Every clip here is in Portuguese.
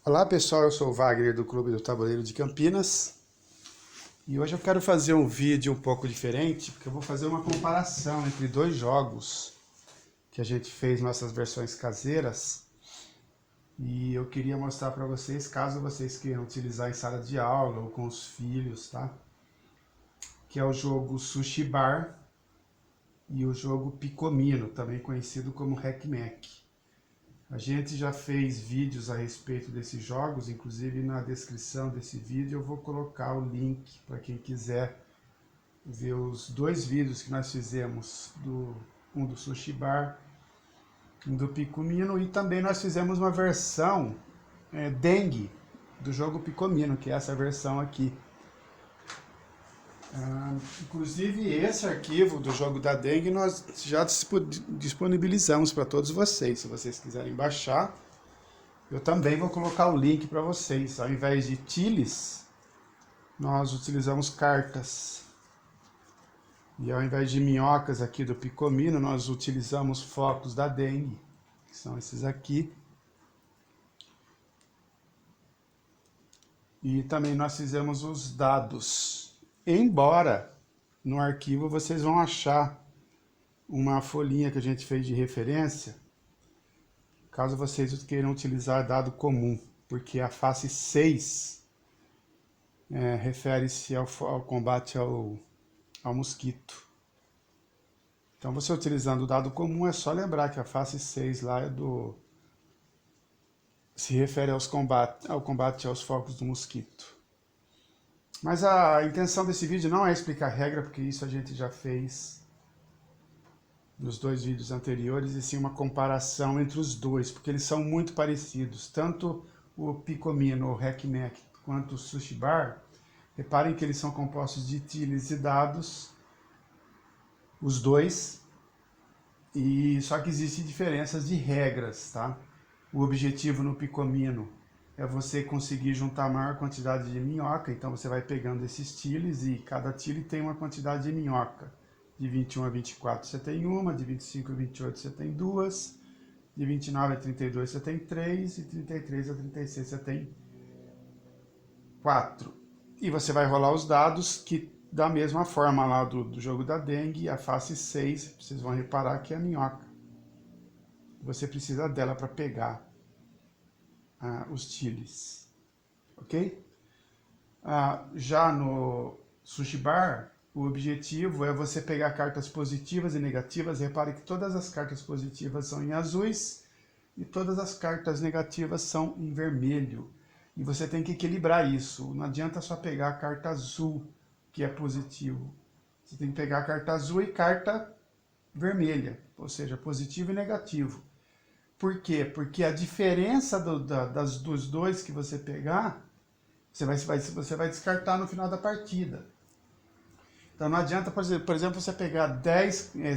Olá pessoal, eu sou o Wagner do Clube do Tabuleiro de Campinas e hoje eu quero fazer um vídeo um pouco diferente porque eu vou fazer uma comparação entre dois jogos que a gente fez nossas versões caseiras e eu queria mostrar para vocês, caso vocês queiram utilizar em sala de aula ou com os filhos, tá? Que é o jogo Sushi Bar e o jogo Picomino, também conhecido como Hack-Mack. A gente já fez vídeos a respeito desses jogos, inclusive na descrição desse vídeo eu vou colocar o link para quem quiser ver os dois vídeos que nós fizemos, um do Sushi Bar, um do Picomino, e também nós fizemos uma versão Dengue do jogo Picomino, que é essa versão aqui. Inclusive esse arquivo do jogo da Dengue nós já disponibilizamos para todos vocês, se vocês quiserem baixar. Eu também vou colocar o link para vocês. Ao invés de tiles, nós utilizamos cartas. E ao invés de minhocas aqui do Picomino, nós utilizamos focos da Dengue, que são esses aqui. E também nós fizemos os dados. Embora no arquivo vocês vão achar uma folhinha que a gente fez de referência, caso vocês queiram utilizar dado comum, porque a face 6 refere-se ao combate ao mosquito. Então, você utilizando o dado comum, é só lembrar que a face 6 lá se refere ao combate aos focos do mosquito. Mas a intenção desse vídeo não é explicar regra, porque isso a gente já fez nos dois vídeos anteriores, e sim uma comparação entre os dois, porque eles são muito parecidos. Tanto o Picomino, o Hack-Mack, quanto o Sushi Bar, reparem que eles são compostos de tiles e dados, os dois, e só que existem diferenças de regras, tá? O objetivo no Picomino é você conseguir juntar a maior quantidade de minhoca, então você vai pegando esses tiles e cada tile tem uma quantidade de minhoca. De 21 a 24 você tem uma, de 25 a 28 você tem duas, de 29 a 32 você tem três, e de 33 a 36 você tem quatro. E você vai rolar os dados que da mesma forma lá do jogo da Dengue, a face 6, vocês vão reparar que é a minhoca. Você precisa dela para pegar os tiles, ok? Já no Sushi Bar, o objetivo é você pegar cartas positivas e negativas. Repare que todas as cartas positivas são em azuis e todas as cartas negativas são em vermelho. E você tem que equilibrar isso. Não adianta só pegar a carta azul, que é positivo. Você tem que pegar a carta azul e carta vermelha, ou seja, positivo e negativo. Por quê? Porque a diferença dos dois que você pegar, você vai descartar no final da partida. Então não adianta, por exemplo, você pegar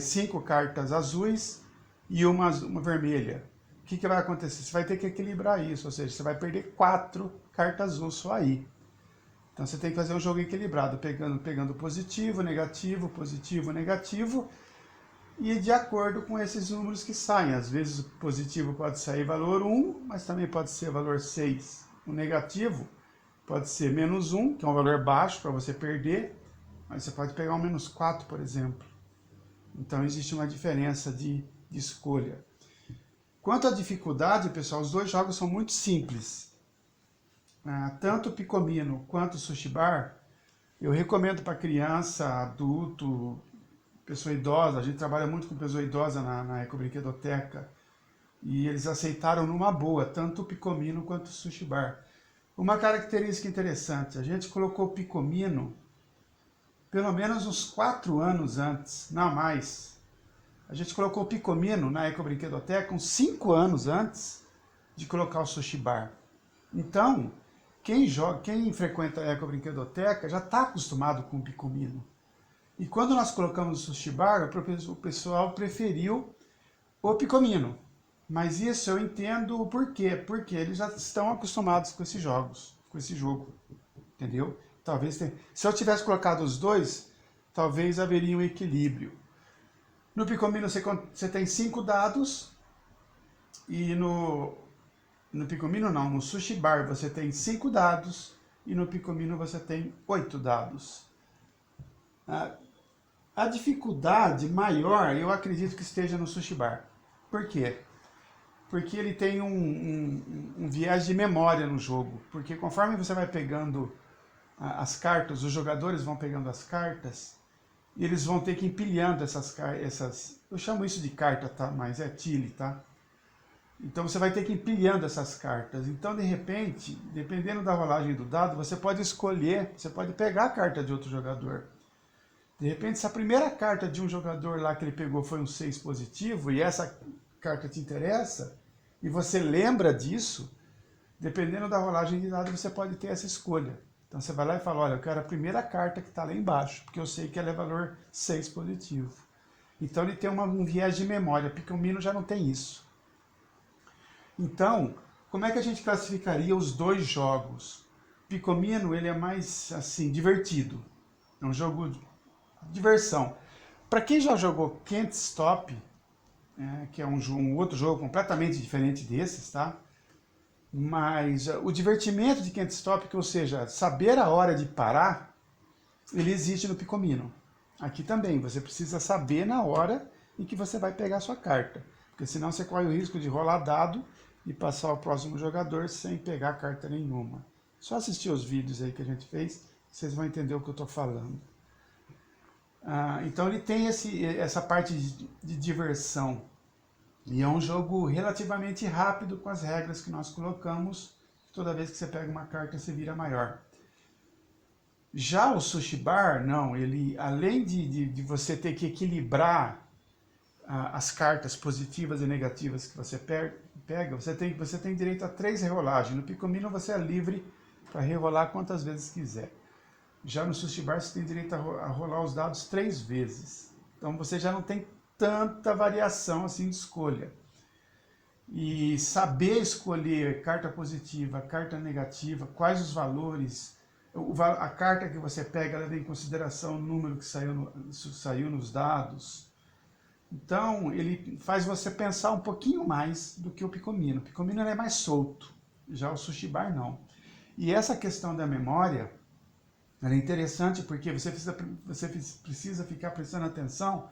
5 cartas azuis e uma vermelha. O que vai acontecer? Você vai ter que equilibrar isso, ou seja, você vai perder 4 cartas azuis só aí. Então você tem que fazer um jogo equilibrado, pegando positivo, negativo, e de acordo com esses números que saem. Às vezes o positivo pode sair valor 1, mas também pode ser valor 6. O negativo pode ser menos 1, que é um valor baixo para você perder, mas você pode pegar um menos 4, por exemplo. Então existe uma diferença de escolha. Quanto à dificuldade, pessoal, os dois jogos são muito simples. Tanto o Picomino quanto o Sushi Bar, eu recomendo para criança, adulto, pessoa idosa. A gente trabalha muito com pessoa idosa na Ecobrinquedoteca, e eles aceitaram numa boa, tanto o Picomino quanto o Sushi Bar. Uma característica interessante, a gente colocou o Picomino pelo menos uns 4 anos antes, não mais. A gente colocou o Picomino na Ecobrinquedoteca uns 5 anos antes de colocar o Sushi Bar. Então, quem frequenta a Ecobrinquedoteca já está acostumado com o Picomino. E quando nós colocamos o Sushi Bar, o pessoal preferiu o Picomino. Mas isso eu entendo o porquê. Porque eles já estão acostumados com esses jogos, com esse jogo. Entendeu? Se eu tivesse colocado os dois, talvez haveria um equilíbrio. No Picomino você tem 5 dados, e no No Picomino não, no Sushi Bar você tem 5 dados e no Picomino você tem 8 dados. A dificuldade maior eu acredito que esteja no Sushi Bar. Por quê? Porque ele tem um viés de memória no jogo. Porque conforme você vai pegando as cartas, os jogadores vão pegando as cartas, e eles vão ter que ir empilhando essas... Eu chamo isso de carta, tá? Mas é tile, tá? Então você vai ter que ir empilhando essas cartas. Então, de repente, dependendo da rolagem do dado, você pode escolher, você pode pegar a carta de outro jogador. De repente, se a primeira carta de um jogador lá que ele pegou foi um 6 positivo, e essa carta te interessa, e você lembra disso, dependendo da rolagem de dado, você pode ter essa escolha. Então você vai lá e fala, olha, eu quero a primeira carta que está lá embaixo, porque eu sei que ela é valor 6 positivo. Então ele tem um viés de memória, Picomino já não tem isso. Então, como é que a gente classificaria os dois jogos? Picomino, ele é mais, assim, divertido. É um jogo de diversão. Para quem já jogou Can't Stop, que é um outro jogo completamente diferente desses, tá? Mas o divertimento de Can't Stop, ou seja, saber a hora de parar, ele existe no Picomino. Aqui também, você precisa saber na hora em que você vai pegar a sua carta. Porque senão você corre o risco de rolar dado e passar ao próximo jogador sem pegar carta nenhuma. Só assistir os vídeos aí que a gente fez, vocês vão entender o que eu estou falando. Então ele tem essa parte de diversão. E é um jogo relativamente rápido com as regras que nós colocamos. Toda vez que você pega uma carta, você vira maior. Já o Sushi Bar, não, ele, além de você ter que equilibrar as cartas positivas e negativas que você pega, você tem direito a 3 rerolagens. No Picomino você é livre para rerolar quantas vezes quiser. Já no Sushi Bar você tem direito a rolar os dados 3 vezes. Então você já não tem tanta variação assim de escolha. E saber escolher carta positiva, carta negativa, quais os valores, a carta que você pega leva em consideração o número que saiu nos dados. Então ele faz você pensar um pouquinho mais do que o Picomino. O Picomino é mais solto, já o Sushi Bar não. E essa questão da memória é interessante porque você precisa ficar prestando atenção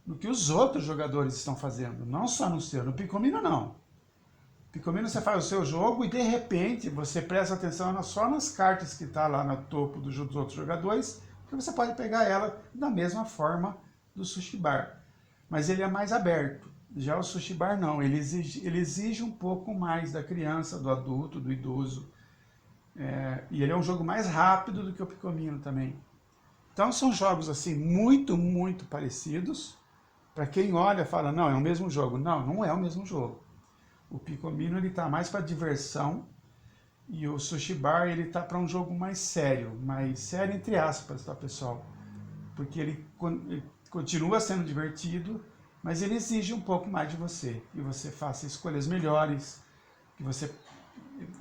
no que os outros jogadores estão fazendo, não só no seu. No Picomino não. No Picomino você faz o seu jogo e de repente você presta atenção só nas cartas que estão lá no topo dos outros jogadores, porque você pode pegar ela da mesma forma do Sushi Bar. Mas ele é mais aberto. Já o Sushi Bar não, ele exige um pouco mais da criança, do adulto, do idoso. E ele é um jogo mais rápido do que o Picomino também. Então são jogos assim muito, muito parecidos. Para quem olha fala, não, é o mesmo jogo. Não, não é o mesmo jogo. O Picomino ele está mais para diversão e o Sushi Bar ele está para um jogo mais sério entre aspas, tá pessoal? Porque ele continua sendo divertido, mas ele exige um pouco mais de você. Que você faça escolhas melhores, que você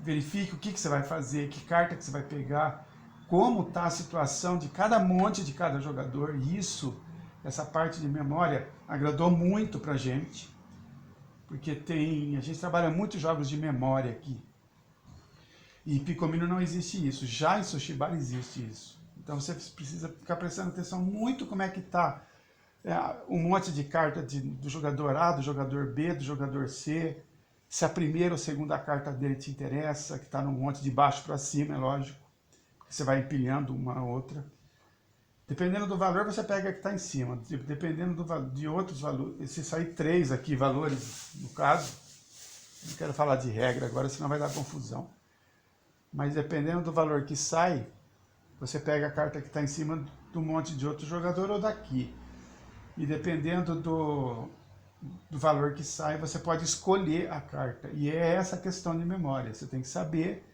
verifique o que você vai fazer, que carta que você vai pegar, como está a situação de cada monte de cada jogador. Isso, essa parte de memória, agradou muito pra gente, porque a gente trabalha muito jogos de memória aqui. E Picomino não existe isso, já em Sushi Bar existe isso. Então você precisa ficar prestando atenção muito como é que está um monte de carta do jogador A, do jogador B, do jogador C, se a primeira ou segunda carta dele te interessa, que está no monte de baixo para cima, é lógico, porque você vai empilhando uma ou outra. Dependendo do valor, você pega a que está em cima. Dependendo de outros valores, se sair 3 aqui, valores, no caso, não quero falar de regra agora, senão vai dar confusão. Mas dependendo do valor que sai, você pega a carta que está em cima do monte de outro jogador ou daqui. E dependendo do valor que sai, você pode escolher a carta. E é essa questão de memória. Você tem que saber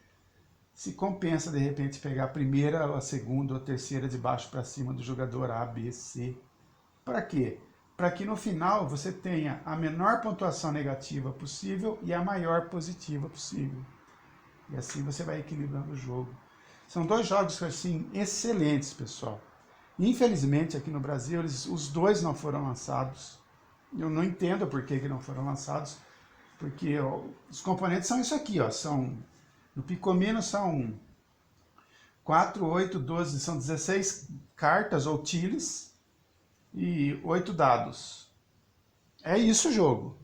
se compensa, de repente, pegar a primeira, a segunda ou a terceira de baixo para cima do jogador A, B, C. Para quê? Para que no final você tenha a menor pontuação negativa possível e a maior positiva possível. E assim você vai equilibrando o jogo. São dois jogos assim, excelentes, pessoal. Infelizmente, aqui no Brasil, os dois não foram lançados. Eu não entendo por que não foram lançados. Porque ó, os componentes são isso aqui, ó, no Picomino são 4, 8, 12, são 16 cartas ou tiles e 8 dados. É isso o jogo.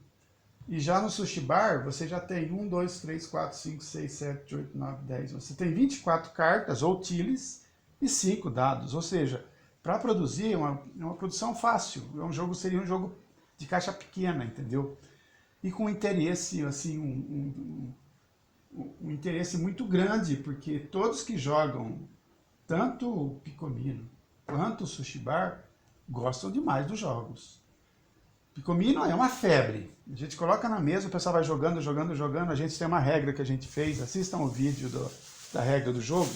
E já no Sushi Bar, você já tem 1, 2, 3, 4, 5, 6, 7, 8, 9, 10. Você tem 24 cartas ou tiles e 5 dados. Ou seja, para produzir é uma produção fácil. Seria um jogo de caixa pequena, entendeu? E com interesse, assim, um interesse muito grande, porque todos que jogam, tanto o Picomino quanto o Sushi Bar, gostam demais dos jogos. Picomino é uma febre. A gente coloca na mesa, o pessoal vai jogando, jogando, jogando. A gente tem uma regra que a gente fez. Assistam o vídeo da regra do jogo.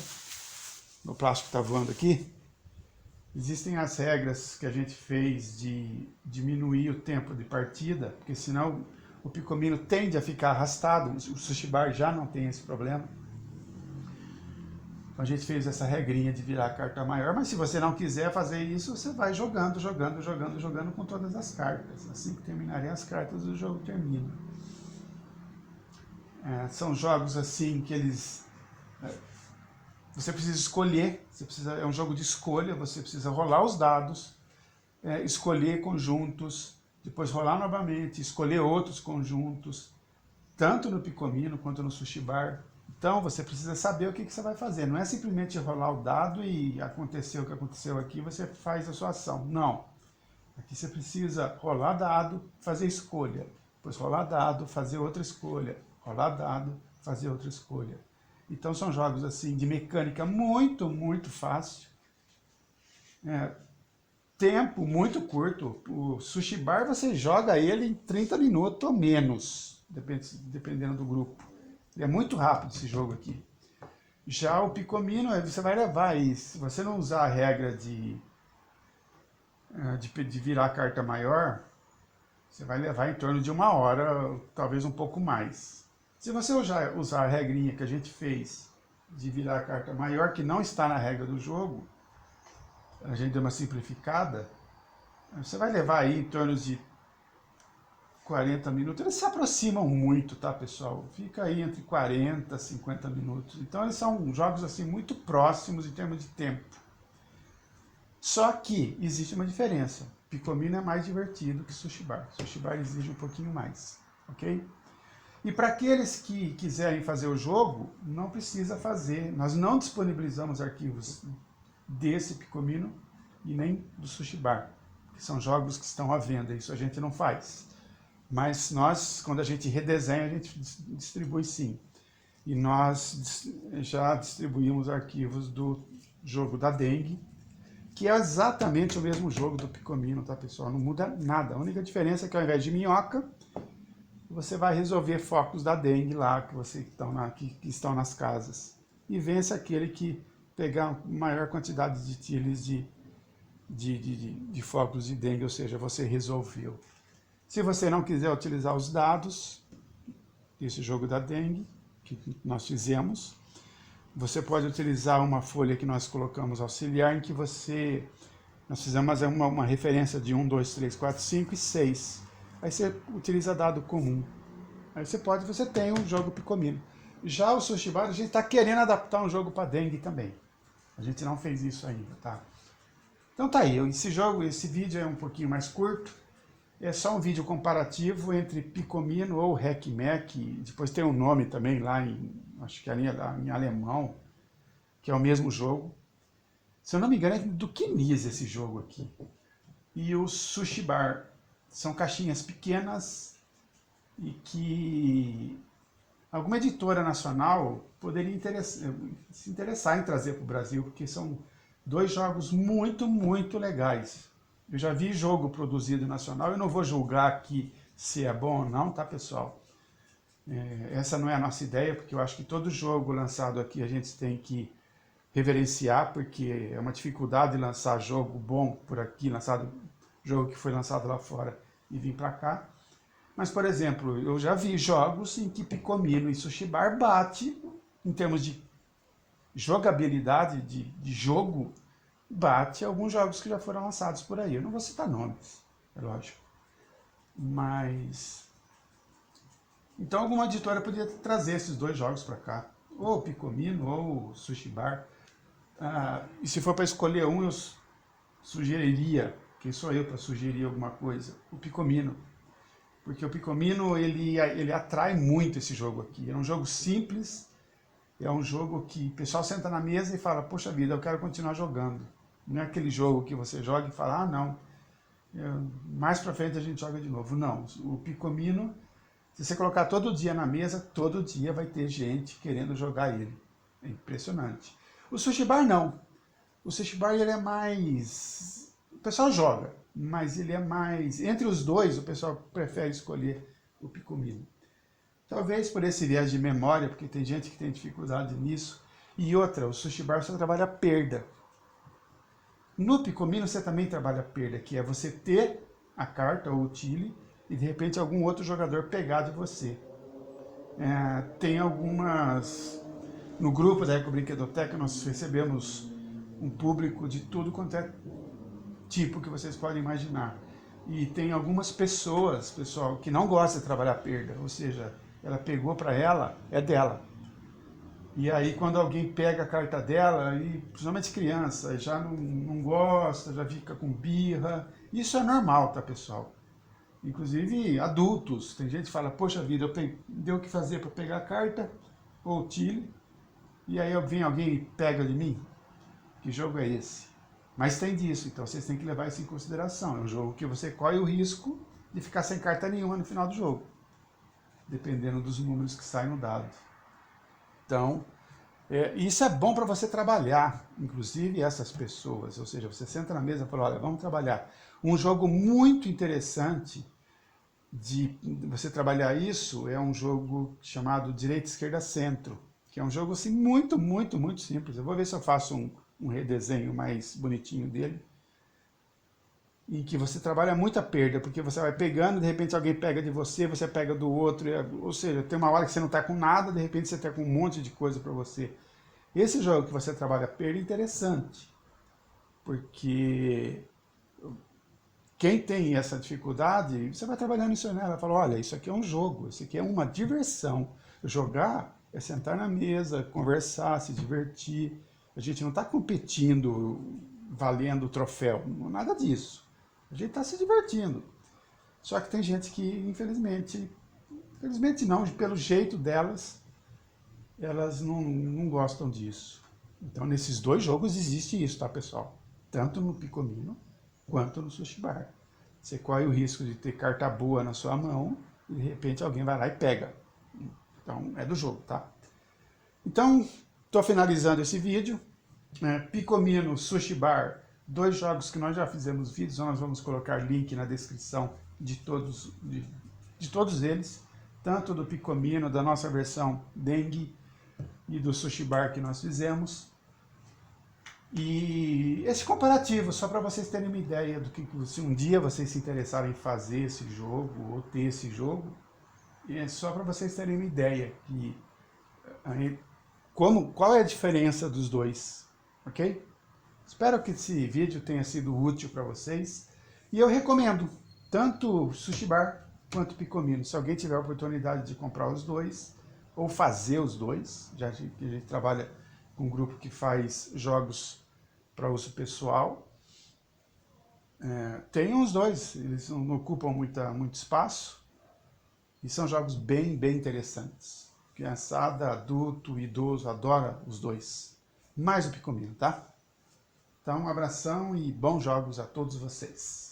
O plástico está voando aqui. Existem as regras que a gente fez de diminuir o tempo de partida, porque senão o Picomino tende a ficar arrastado. O Sushi Bar já não tem esse problema. A gente fez essa regrinha de virar a carta maior, mas se você não quiser fazer isso, você vai jogando, jogando, jogando, jogando com todas as cartas. Assim que terminarem as cartas, o jogo termina. São jogos assim que eles... você precisa escolher, é um jogo de escolha, você precisa rolar os dados, escolher conjuntos, depois rolar novamente, escolher outros conjuntos, tanto no Picomino quanto no Sushi Bar. Então você precisa saber o que você vai fazer. Não é simplesmente rolar o dado e aconteceu o que aconteceu aqui, você faz a sua ação. Não. Aqui você precisa rolar dado, fazer escolha. Depois rolar dado, fazer outra escolha. Rolar dado, fazer outra escolha. Então são jogos assim de mecânica muito, muito fácil. Tempo muito curto. O Sushi Bar você joga ele em 30 minutos ou menos, dependendo do grupo. É muito rápido esse jogo aqui. Já o Picomino, você vai levar aí, se você não usar a regra de virar a carta maior, você vai levar em torno de 1 hora, talvez um pouco mais. Se você usar a regrinha que a gente fez de virar a carta maior, que não está na regra do jogo, a gente deu uma simplificada, você vai levar aí em torno de 40 minutos. Eles se aproximam muito, tá, pessoal? Fica aí entre 40 e 50 minutos. Então eles são jogos assim muito próximos em termos de tempo. Só que existe uma diferença. Picomino é mais divertido que Sushi Bar. Sushi Bar exige um pouquinho mais, ok? E para aqueles que quiserem fazer o jogo, não precisa fazer. Nós não disponibilizamos arquivos desse Picomino e nem do Sushi Bar, que são jogos que estão à venda. Isso a gente não faz. Mas nós, quando a gente redesenha, a gente distribui sim. E nós já distribuímos arquivos do jogo da dengue, que é exatamente o mesmo jogo do Picomino, tá, pessoal? Não muda nada. A única diferença é que ao invés de minhoca, você vai resolver focos da dengue lá, que estão nas casas. E vence aquele que pegar maior quantidade de tiles de focos de dengue, ou seja, você resolveu. Se você não quiser utilizar os dados desse jogo da dengue, que nós fizemos, você pode utilizar uma folha que nós colocamos auxiliar, em que nós fizemos uma referência de 1, 2, 3, 4, 5 e 6. Aí você utiliza dado comum. Aí você tem um jogo Picomino. Já o Sushi Bar, a gente está querendo adaptar um jogo para dengue também. A gente não fez isso ainda, tá? Então tá aí, esse vídeo é um pouquinho mais curto. É só um vídeo comparativo entre Picomino ou Hackmec, depois tem um nome também lá acho que em alemão, que é o mesmo jogo. Se eu não me engano é do Kniz esse jogo aqui. E o Sushi Bar são caixinhas pequenas e que alguma editora nacional poderia se interessar em trazer para o Brasil, porque são 2 jogos muito, muito legais. Eu já vi jogo produzido nacional, eu não vou julgar aqui se é bom ou não, tá, pessoal? Essa não é a nossa ideia, porque eu acho que todo jogo lançado aqui a gente tem que reverenciar, porque é uma dificuldade lançar jogo bom por aqui, jogo que foi lançado lá fora e vir para cá. Mas, por exemplo, eu já vi jogos em que Picomino e Sushi Bar bate, em termos de jogabilidade, de jogo, bate alguns jogos que já foram lançados por aí. Eu não vou citar nomes, é lógico. Mas Então alguma editora podia trazer esses dois jogos para cá, ou o Picomino ou o Sushi Bar. E se for para escolher um, eu sugeriria, quem sou eu para sugerir alguma coisa? O Picomino. Porque o Picomino, ele atrai muito esse jogo aqui. É um jogo simples, é um jogo que o pessoal senta na mesa e fala, poxa vida, eu quero continuar jogando. Não é aquele jogo que você joga e fala, não, mais pra frente a gente joga de novo. Não, o Picomino, se você colocar todo dia na mesa, todo dia vai ter gente querendo jogar ele. É impressionante. O Sushi Bar não. O Sushi Bar ele é mais... O pessoal joga, mas ele é mais... Entre os dois, o pessoal prefere escolher o Picomino. Talvez por esse viés de memória, porque tem gente que tem dificuldade nisso. E outra, o Sushi Bar só trabalha perda. No Picomino você também trabalha perda, que é você ter a carta ou o tile e de repente algum outro jogador pegar de você. Tem algumas... No grupo da Eco Brinquedoteca nós recebemos um público de tudo quanto é tipo que vocês podem imaginar. E tem algumas pessoas, pessoal, que não gostam de trabalhar perda, ou seja, ela pegou para ela, é dela. E aí quando alguém pega a carta dela, e principalmente criança, já não gosta, já fica com birra. Isso é normal, tá, pessoal? Inclusive adultos, tem gente que fala, poxa vida, eu deu o que fazer para pegar a carta, ou o tile, e aí vem alguém e pega de mim? Que jogo é esse? Mas tem disso, então vocês têm que levar isso em consideração. É um jogo que você corre o risco de ficar sem carta nenhuma no final do jogo, dependendo dos números que saem no dado. Então, isso é bom para você trabalhar, inclusive essas pessoas. Ou seja, você senta na mesa e fala, olha, vamos trabalhar. Um jogo muito interessante de você trabalhar isso é um jogo chamado Direita, Esquerda, Centro, que é um jogo assim muito, muito, muito simples. Eu vou ver se eu faço um redesenho mais bonitinho dele, em que você trabalha muita perda, porque você vai pegando, de repente alguém pega de você, você pega do outro, ou seja, tem uma hora que você não está com nada, de repente você está com um monte de coisa para você. Esse jogo que você trabalha perda é interessante, porque quem tem essa dificuldade, você vai trabalhando isso nela, fala, olha, isso aqui é um jogo, isso aqui é uma diversão. Jogar é sentar na mesa, conversar, se divertir. A gente não está competindo, valendo o troféu, nada disso. A gente está se divertindo. Só que tem gente que, infelizmente não, pelo jeito delas, elas não gostam disso. Então, nesses dois jogos existe isso, tá, pessoal? Tanto no Picomino quanto no Sushi Bar. Você corre o risco de ter carta boa na sua mão e de repente alguém vai lá e pega. Então, é do jogo, tá? Então, estou finalizando esse vídeo. Picomino, Sushi Bar, dois jogos que nós já fizemos vídeos, nós vamos colocar link na descrição de todos eles, tanto do Picomino, da nossa versão Dengue e do Sushi Bar que nós fizemos. E esse comparativo, só para vocês terem uma ideia do que, se um dia vocês se interessarem em fazer esse jogo ou ter esse jogo, é só para vocês terem uma ideia que qual é a diferença dos dois, ok? Espero que esse vídeo tenha sido útil para vocês e eu recomendo tanto Sushi Bar quanto Picomino. Se alguém tiver a oportunidade de comprar os dois ou fazer os dois, já que a gente trabalha com um grupo que faz jogos para uso pessoal, tenham os dois, eles não ocupam muito espaço e são jogos bem interessantes. Criançada, adulto, idoso, adora os dois. Mais o Picomino, tá? Então, um abração e bons jogos a todos vocês.